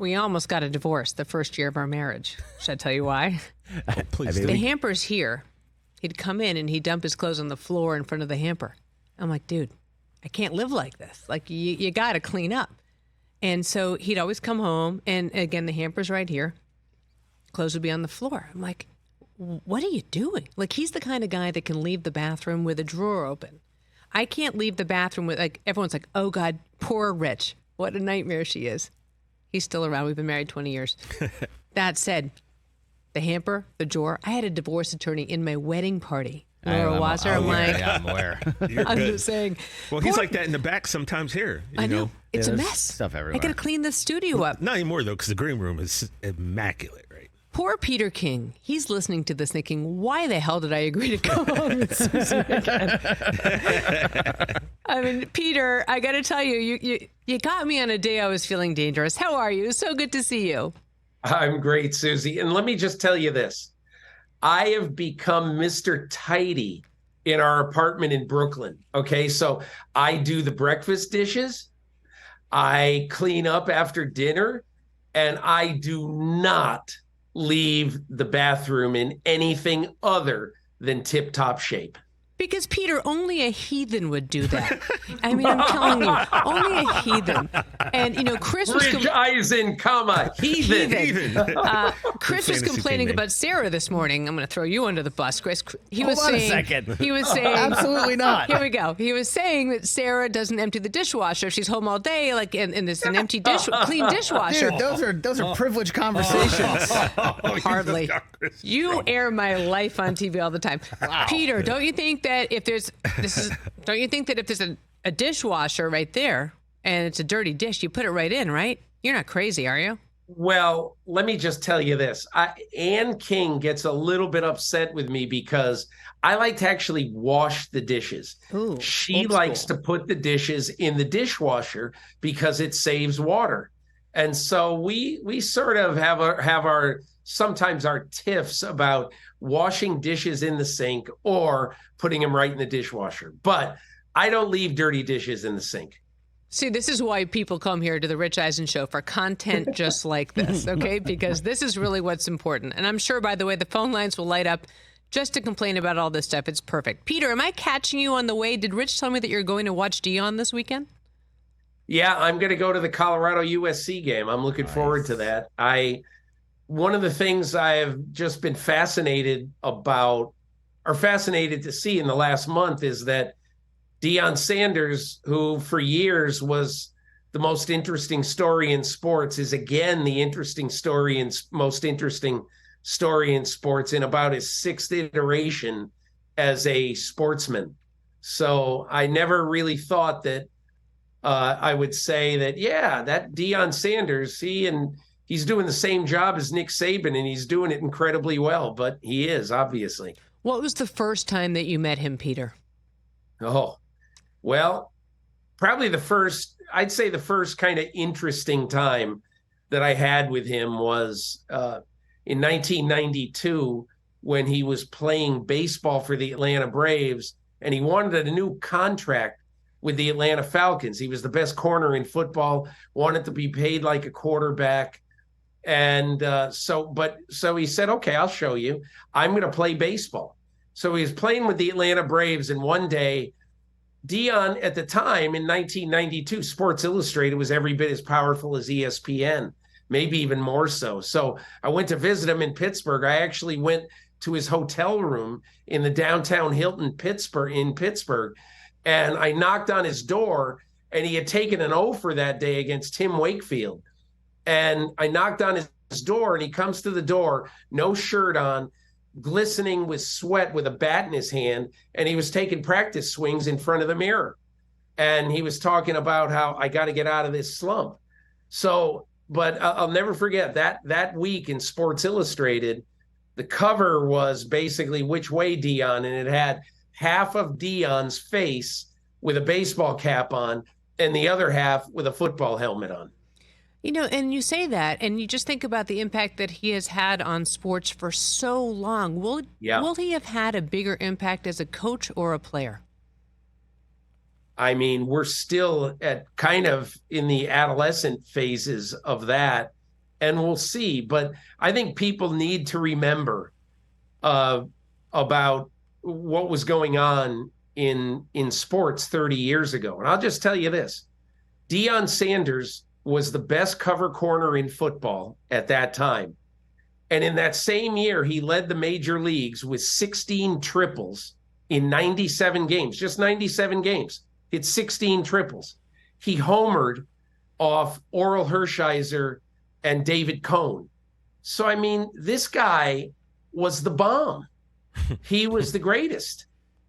We almost got a divorce the first year of our marriage. Should I tell you why? Please. The hamper's here. He'd come in and he'd dump his clothes on the floor in front of the hamper. I'm like, dude, I can't live like this. Like, you got to clean up. And so he'd always come home, and again, the hamper's right here. Clothes would be on the floor. I'm like, what are you doing? Like, he's the kind of guy that can leave the bathroom with a drawer open. I can't leave the bathroom with, like, everyone's like, oh, God, poor Rich. What a nightmare she is. He's still around. We've been married 20 years. That said, the hamper, the drawer, I had a divorce attorney in my wedding party. Laura Wasser, I'm like, yeah, I'm aware. I'm just saying. Well, he's like that in the back sometimes here. I know. It's a there's mess. stuff everywhere. I got to clean the studio up. Not anymore, though, because the green room is immaculate, right? Poor Peter King. He's listening to this thinking, why the hell did I agree to come on with Suzy again? I mean, Peter, I got to tell you, you got me on a day I was feeling dangerous. How are you? So good to see you. I'm great, Suzy. And let me just tell you this. I have become Mr. Tidy in our apartment in Brooklyn. Okay, so I do the breakfast dishes. I clean up after dinner, and I do not leave the bathroom in anything other than tip-top shape. Because, Peter, only a heathen would do that. I mean, I'm telling you, only a heathen. And, you know, Chris was... Rich Eisen, heathen. Chris was complaining about Sarah this morning. I'm going to throw you under the bus, Chris. Hold on a second. He was saying... Absolutely not. Here we go. He was saying that Sarah doesn't empty the dishwasher. She's home all day, like, and there's an empty clean dishwasher. Dude, those are privileged conversations. Hardly. You air my life on TV all the time. Wow. Peter, don't you think that if there's a dishwasher right there and it's a dirty dish, you put it right in, right? You're not crazy, are you? Well, let me just tell you this. Ann King gets a little bit upset with me because I like to actually wash the dishes. Ooh, she likes to put the dishes in the dishwasher because it saves water. And so we sort of have our sometimes our tiffs about washing dishes in the sink or putting them right in the dishwasher. But I don't leave dirty dishes in the sink. See, this is why people come here to the Rich Eisen Show, for content just like this, okay? Because this is really what's important. And I'm sure, by the way, the phone lines will light up just to complain about all this stuff. It's perfect. Peter, am I catching you on the way? Did Rich tell me that you're going to watch Deion this weekend? Yeah, I'm going to go to the Colorado USC game. I'm looking forward to that. One of the things I have just been fascinated about, or fascinated to see in the last month, is that Deion Sanders, who for years was the most interesting story in sports, is again the most interesting story in sports in about his sixth iteration as a sportsman. So I never really thought that I would say that, yeah, that Deion Sanders, he's doing the same job as Nick Saban, and he's doing it incredibly well, but he is, obviously. What was the first time that you met him, Peter? Oh, well, probably I'd say the first kind of interesting time that I had with him was in 1992 when he was playing baseball for the Atlanta Braves, and he wanted a new contract with the Atlanta Falcons. He was the best corner in football, wanted to be paid like a quarterback. And so he said, okay, I'll show you. I'm going to play baseball. So he was playing with the Atlanta Braves, and one day, Deion, at the time in 1992, Sports Illustrated was every bit as powerful as ESPN, maybe even more so. So I went to visit him in Pittsburgh. I actually went to his hotel room in the downtown Hilton in Pittsburgh, and I knocked on his door, and he had taken an O for that day against Tim Wakefield. And I knocked on his door, and he comes to the door, no shirt on, glistening with sweat, with a bat in his hand, and he was taking practice swings in front of the mirror. And he was talking about how I got to get out of this slump. So, but I'll never forget that week in Sports Illustrated, the cover was basically Which Way, Deion, and it had half of Deion's face with a baseball cap on and the other half with a football helmet on. You know, and you say that, and you just think about the impact that he has had on sports for so long. Will he have had a bigger impact as a coach or a player? I mean, we're still at kind of in the adolescent phases of that. and we'll see. But I think people need to remember about what was going on in sports 30 years ago. And I'll just tell you this. Deion Sanders was the best cover corner in football at that time. And in that same year, he led the major leagues with 16 triples in 97 games, just 97 games. Hit 16 triples. He homered off Oral Hershiser and David Cohn. So, I mean, this guy was the bomb. He was the greatest.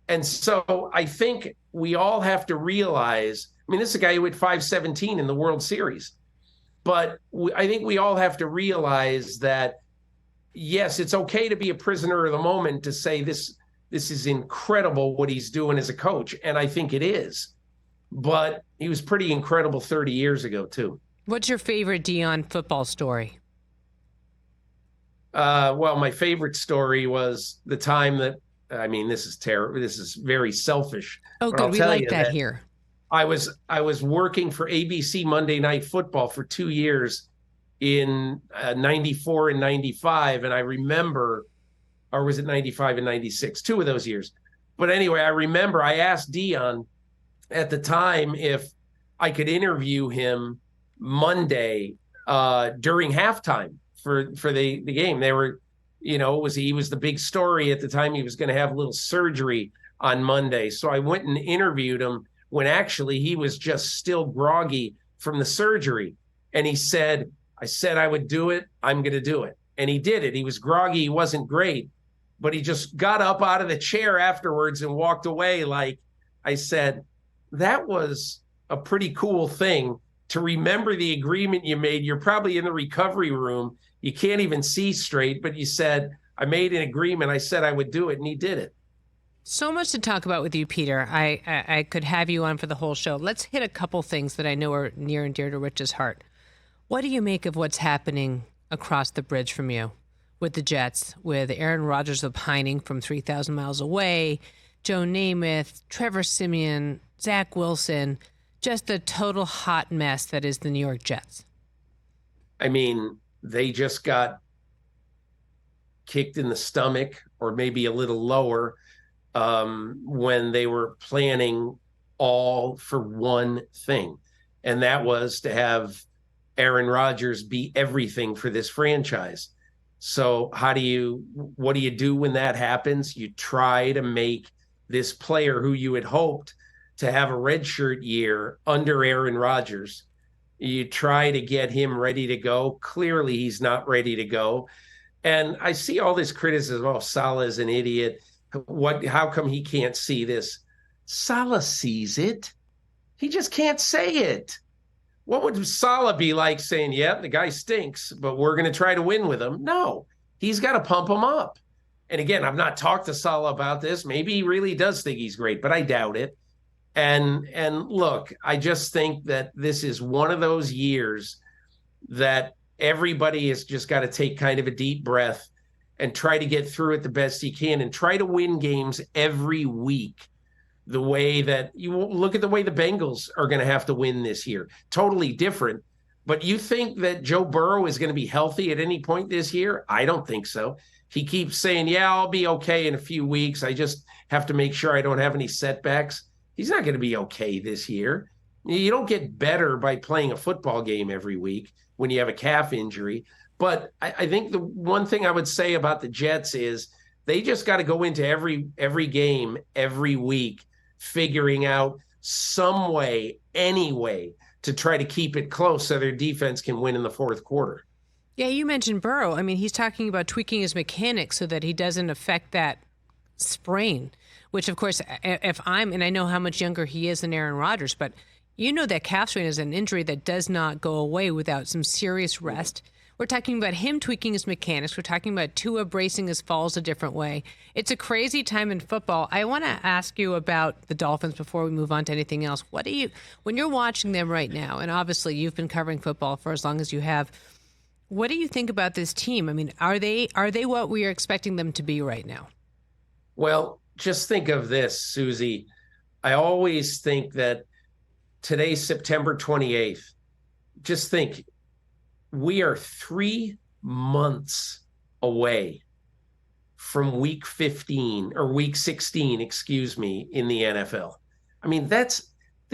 And so I think we all have to realize, I mean, this is a guy who hit 517 in the World Series. But I think we all have to realize that, yes, it's okay to be a prisoner of the moment, to say this is incredible what he's doing as a coach. And I think it is. But he was pretty incredible 30 years ago, too. What's your favorite Deion football story? Well, my favorite story was the time that, I mean, this is terrible. This is very selfish. Oh, good. We like that here. I was working for ABC Monday Night Football for 2 years in 94 and 95. And I remember, or was it 95 and 96? 2 of those years. But anyway, I remember I asked Deion at the time if I could interview him Monday during halftime for the game. They were, he was the big story at the time. He was going to have a little surgery on Monday. So I went and interviewed him when actually he was just still groggy from the surgery. And he said, I said I would do it. I'm going to do it. And he did it. He was groggy. He wasn't great, but he just got up out of the chair afterwards and walked away. Like I said, that was a pretty cool thing to remember the agreement you made. You're probably in the recovery room. You can't even see straight, but you said, I made an agreement. I said I would do it, and he did it. So much to talk about with you, Peter. I could have you on for the whole show. Let's hit a couple things that I know are near and dear to Rich's heart. What do you make of what's happening across the bridge from you with the Jets, with Aaron Rodgers opining from 3,000 miles away, Joe Namath, Trevor Siemian, Zach Wilson, just the total hot mess that is the New York Jets? I mean, they just got kicked in the stomach, or maybe a little lower, when they were planning all for one thing. And that was to have Aaron Rodgers be everything for this franchise. So what do you do when that happens? You try to make this player who you had hoped to have a redshirt year under Aaron Rodgers, you try to get him ready to go. Clearly, he's not ready to go. And I see all this criticism. Oh, Salah's an idiot. How come he can't see this? Salah sees it. He just can't say it. What would Salah be like saying, yeah, the guy stinks, but we're going to try to win with him? No, he's got to pump him up. And again, I've not talked to Salah about this. Maybe he really does think he's great, but I doubt it. And look, I just think that this is one of those years that everybody has just got to take kind of a deep breath and try to get through it the best he can and try to win games every week. The way that you look at the way the Bengals are going to have to win this year, totally different. But you think that Joe Burrow is going to be healthy at any point this year? I don't think so. He keeps saying, yeah, I'll be okay in a few weeks. I just have to make sure I don't have any setbacks. He's not going to be okay this year. You don't get better by playing a football game every week when you have a calf injury. But I think the one thing I would say about the Jets is they just got to go into every game every week figuring out some way, any way, to try to keep it close so their defense can win in the fourth quarter. Yeah, you mentioned Burrow. I mean, he's talking about tweaking his mechanics so that he doesn't affect that sprain, which, of course, and I know how much younger he is than Aaron Rodgers, but you know that calf strain is an injury that does not go away without some serious rest. We're talking about him tweaking his mechanics. We're talking about Tua bracing his falls a different way. It's a crazy time in football. I want to ask you about the Dolphins before we move on to anything else. When you're watching them right now, and obviously you've been covering football for as long as you have, what do you think about this team? I mean, are they what we are expecting them to be right now? Well, just think of this, Suzy. I always think that today's September 28th. Just think, we are 3 months away from week 15 or week 16, excuse me, in the NFL. I mean, this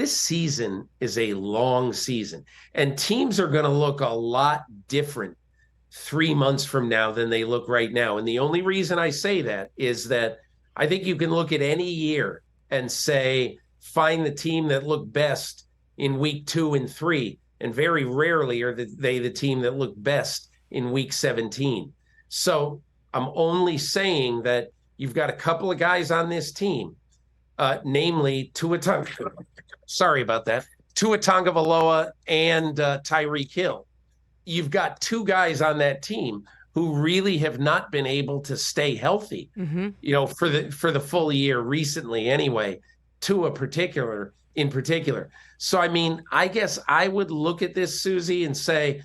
season is a long season, and teams are going to look a lot different 3 months from now than they look right now. And the only reason I say that is that I think you can look at any year and say, find the team that looked best in week 2 and 3. And very rarely are they the team that looked best in week 17. So I'm only saying that you've got a couple of guys on this team, namely Tua Tagovailoa and Tyreek Hill. You've got 2 guys on that team who really have not been able to stay healthy, for the full year recently anyway, Tua in particular. So, I mean, I guess I would look at this, Suzy, and say,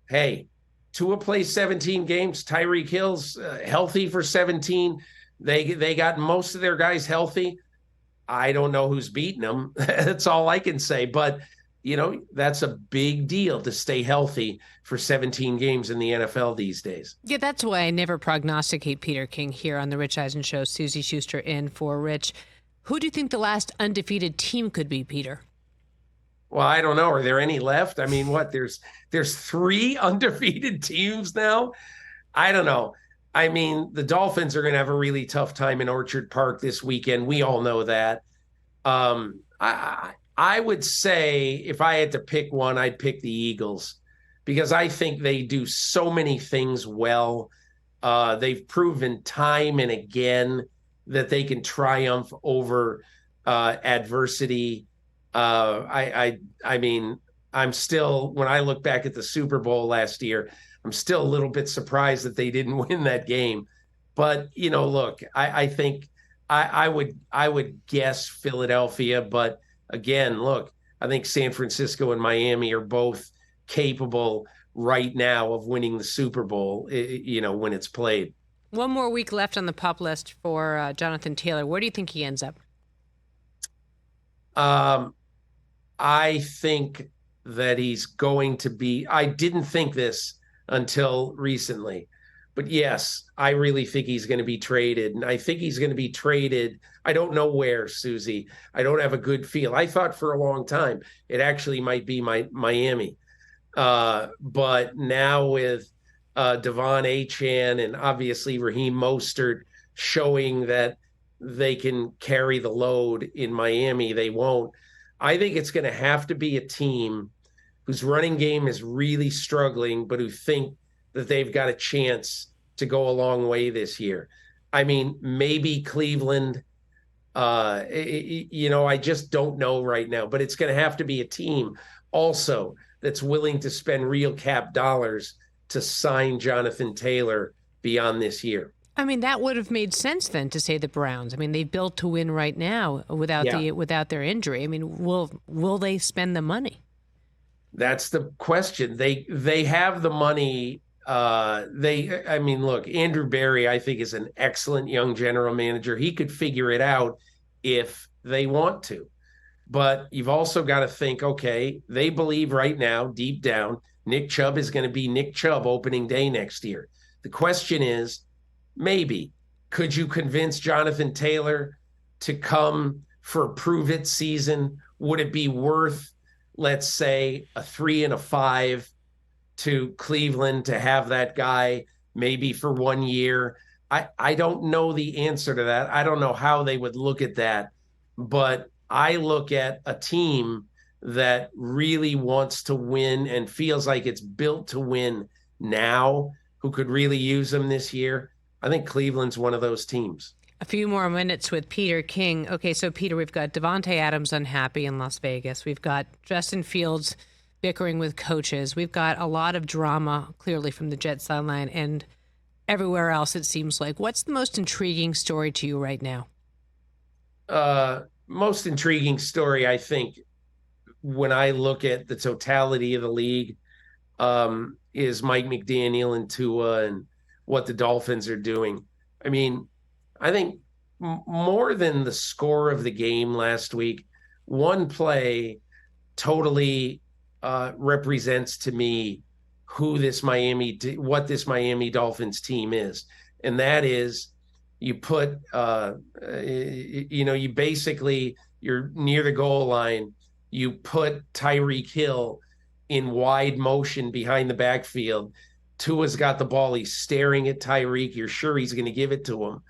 hey, Tua plays 17 games. Tyreek Hill's healthy for 17. They got most of their guys healthy. I don't know who's beating them. That's all I can say. But, that's a big deal to stay healthy for 17 games in the NFL these days. Yeah, that's why I never prognosticate Peter King here on the Rich Eisen Show. Suzy Shuster in for Rich. Who do you think the last undefeated team could be, Peter? Well, I don't know. Are there any left? I mean, what? There's 3 undefeated teams now? I don't know. I mean, the Dolphins are going to have a really tough time in Orchard Park this weekend. We all know that. I would say if I had to pick one, I'd pick the Eagles because I think they do so many things well. They've proven time and again that they can triumph over adversity. I mean, I'm still, when I look back at the Super Bowl last year, I'm still a little bit surprised that they didn't win that game. But, look, I think I would guess Philadelphia. But again, look, I think San Francisco and Miami are both capable right now of winning the Super Bowl, when it's played. One more week left on the PUP list for Jonathan Taylor. Where do you think he ends up? I think that he's going to be, I didn't think this until recently, but yes, I really think he's going to be traded. And I think he's going to be traded. I don't know where, Suzy. I don't have a good feel. I thought for a long time it actually might be Miami. But now with Devon Achane and obviously Raheem Mostert showing that they can carry the load in Miami, they won't. I think it's going to have to be a team whose running game is really struggling, but who think that they've got a chance to go a long way this year. I mean, maybe Cleveland, I just don't know right now, but it's going to have to be a team also that's willing to spend real cap dollars to sign Jonathan Taylor beyond this year. I mean, that would have made sense then to say the Browns. I mean, they built to win right now without their injury. I mean, will they spend the money? That's the question. They have the money. Look, Andrew Berry, I think, is an excellent young general manager. He could figure it out if they want to. But you've also got to think, okay, they believe right now, deep down, Nick Chubb is going to be Nick Chubb opening day next year. The question is, maybe, could you convince Jonathan Taylor to come for a prove-it season? Would it be worth, let's say, a 3 and a 5 to Cleveland to have that guy maybe for 1 year? I don't know the answer to that. I don't know how they would look at that. But I look at a team that really wants to win and feels like it's built to win now, who could really use them this year. I think Cleveland's one of those teams. A few more minutes with Peter King. Okay, so Peter, we've got Devontae Adams unhappy in Las Vegas. We've got Justin Fields bickering with coaches. We've got a lot of drama, clearly, from the Jets sideline and everywhere else, it seems like. What's the most intriguing story to you right now? Most intriguing story, I think, when I look at the totality of the league, is Mike McDaniel and Tua and what the Dolphins are doing. I mean, I think more than the score of the game last week, one play totally represents to me what this Miami Dolphins team is. And that is, you put, you're near the goal line. You put Tyreek Hill in wide motion behind the backfield. Tua's got the ball. He's staring at Tyreek. You're sure he's going to give it to him.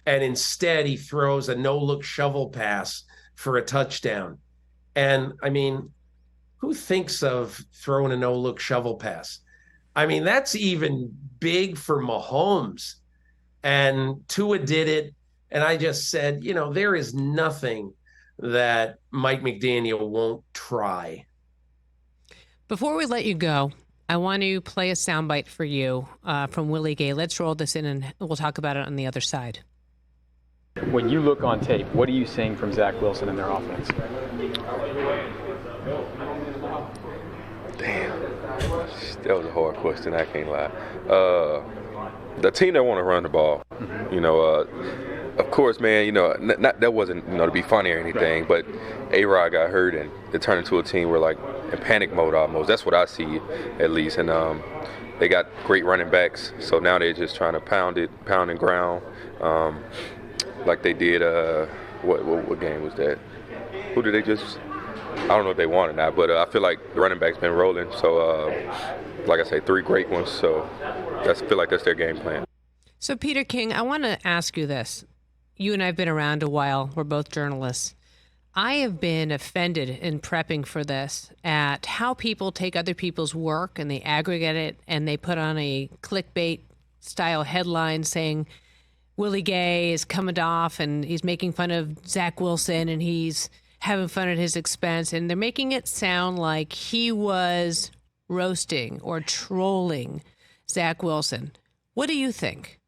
And instead, he throws a no-look shovel pass for a touchdown. And, I mean, who thinks of throwing a no-look shovel pass? I mean, that's even big for Mahomes. And Tua did it. And I just said, there is nothing that Mike McDaniel won't try. Before we let you go, I want to play a soundbite for you from Willie Gay. Let's roll this in, and we'll talk about it on the other side. When you look on tape, what are you seeing from Zach Wilson and their offense? Damn, that was a hard question. I can't lie. The team that want to run the ball, of course, man. Not that wasn't to be funny or anything, but A-Rod got hurt and it turned into a team where like in panic mode almost. That's what I see, at least. And they got great running backs, so now they're just trying to pound and ground, like they did. What game was that? Who did they just? I don't know if they won or not, but I feel like the running back's been rolling. So, like I say, 3 great ones. So I feel like that's their game plan. So, Peter King, I want to ask you this. You and I have been around a while. We're both journalists. I have been offended in prepping for this at how people take other people's work and they aggregate it and they put on a clickbait style headline saying Willie Gay is coming off and he's making fun of Zach Wilson and he's having fun at his expense. And they're making it sound like he was roasting or trolling Zach Wilson. What do you think?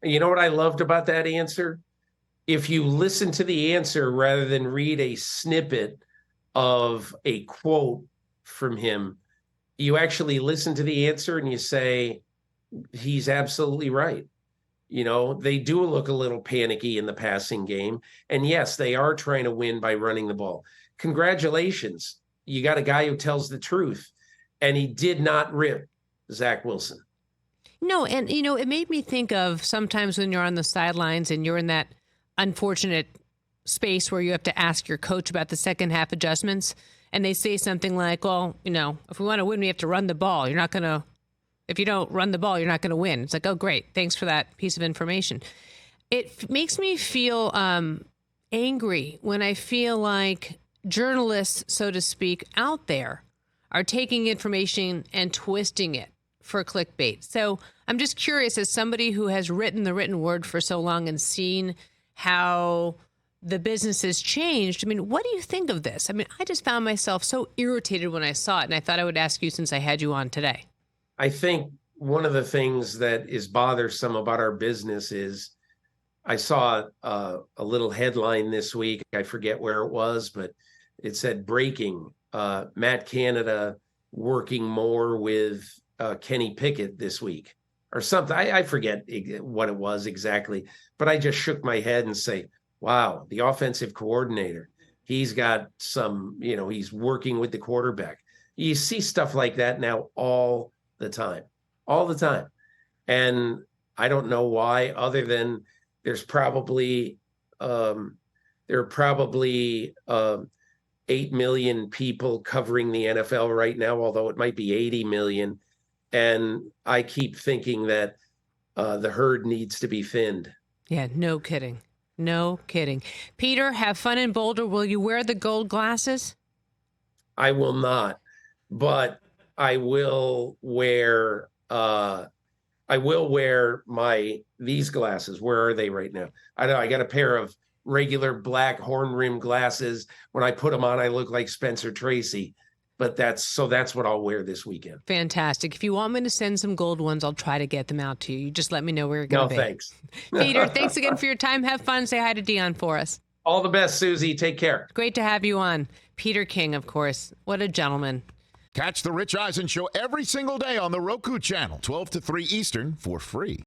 You know what I loved about that answer? If you listen to the answer rather than read a snippet of a quote from him, you actually listen to the answer and you say, he's absolutely right. They do look a little panicky in the passing game. And yes, they are trying to win by running the ball. Congratulations. You got a guy who tells the truth. And he did not rip Zach Wilson. No, and, it made me think of sometimes when you're on the sidelines and you're in that unfortunate space where you have to ask your coach about the second half adjustments. And they say something like, well, if we want to win, we have to run the ball. If you don't run the ball, you're not going to win. It's like, oh, great. Thanks for that piece of information. It makes me feel angry when I feel like journalists, so to speak, out there are taking information and twisting it for clickbait. So I'm just curious, as somebody who has written the written word for so long and seen how the business has changed, what do you think of this? I just found myself so irritated when I saw it, and I thought I would ask you since I had you on today. I think one of the things that is bothersome about our business is I saw a little headline this week. I forget where it was, but it said breaking, Matt Canada working more with Kenny Pickett this week or something. I forget what it was exactly, but I just shook my head and say, wow, the offensive coordinator, he's got some, he's working with the quarterback. You see stuff like that now all the time. And I don't know why, other than there are probably 8 million people covering the NFL right now, although it might be 80 million. And I keep thinking that the herd needs to be thinned. Yeah, no kidding. No kidding. Peter, have fun in Boulder. Will you wear the gold glasses? I will not, but I will wear these glasses. Where are they right now? I know I got a pair of regular black horn rim glasses. When I put them on, I look like Spencer Tracy. But that's what I'll wear this weekend. Fantastic. If you want me to send some gold ones, I'll try to get them out to you. You just let me know where you're going to be. No, thanks. Peter, thanks again for your time. Have fun. Say hi to Deion for us. All the best, Suzy. Take care. Great to have you on. Peter King, of course. What a gentleman. Catch the Rich Eisen Show every single day on the Roku channel, 12 to 3 Eastern, for free.